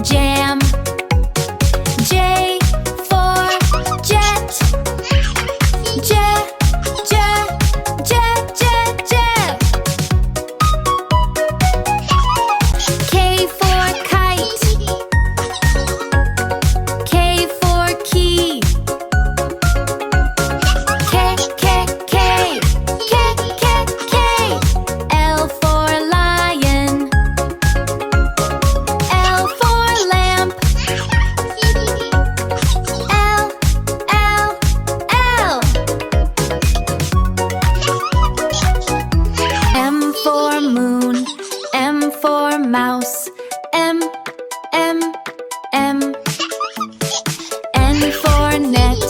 jam. J for jet. Jet, jet, jet, jet, jet. K for kite. K for key. K, K, K. K, K, K. L for lion. L for lamp. L, L, L. M for moon. M for mouse. M, M, M. N for net.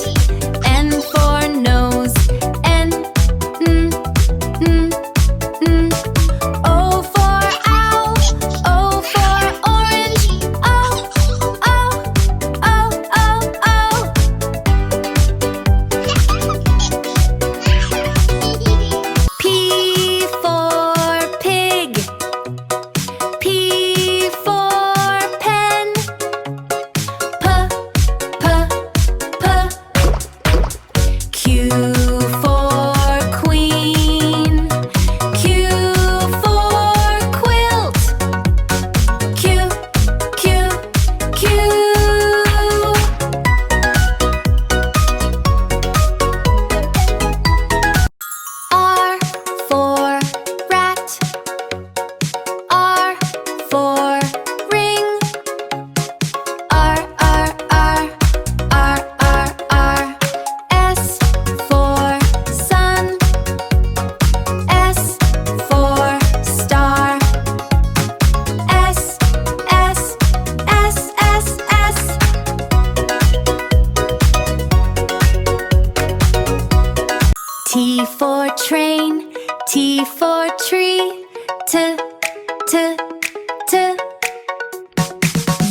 N for nose. N, N, N, N. O for owl. O for orange. O, O, O, O, O. P for pig. P for pen. P, P, P. Q for queen. Q for quilt. Q, Q, Q. R for rat. R for ring. R, R, R, R, R, R. S for sun. S for star. S, S, S, S, S. T for train. T for tree. T, T, T.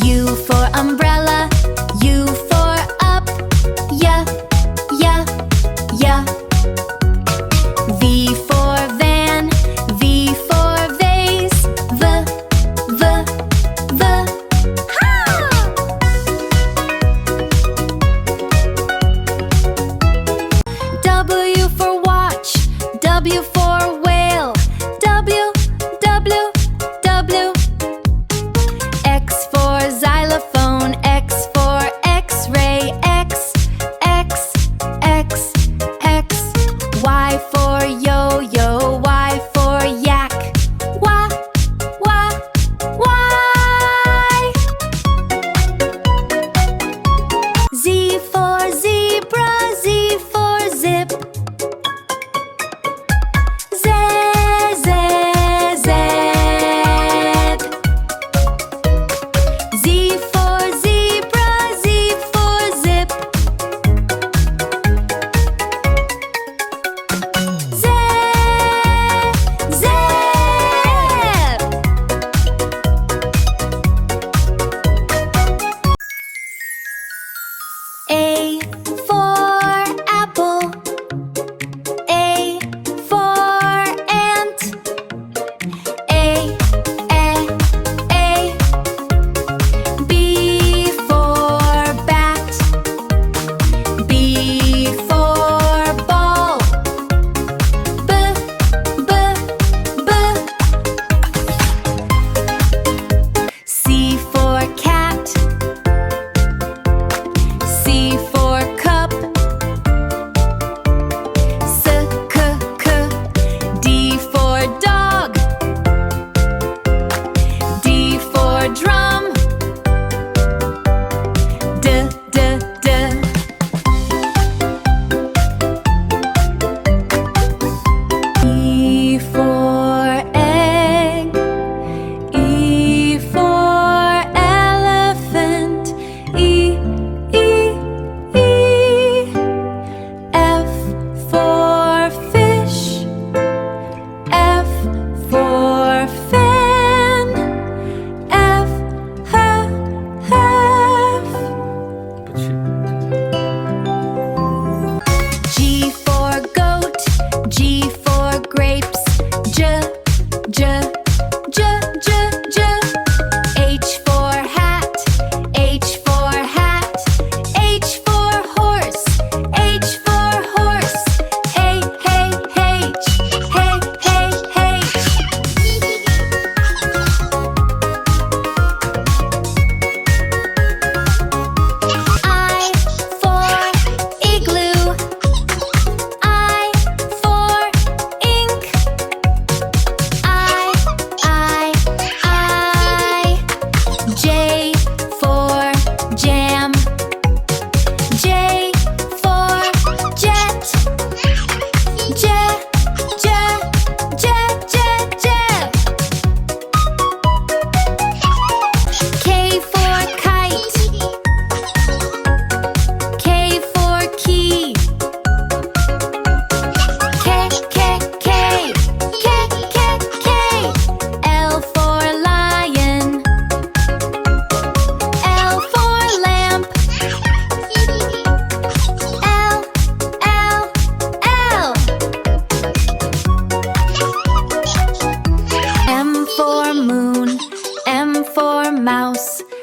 U for umbrella. U for up. Y, Y, Y. V for van. V for vase. V, V, V. Ha! W for watch. W for whale. W, W, W. X for xylophone. horse.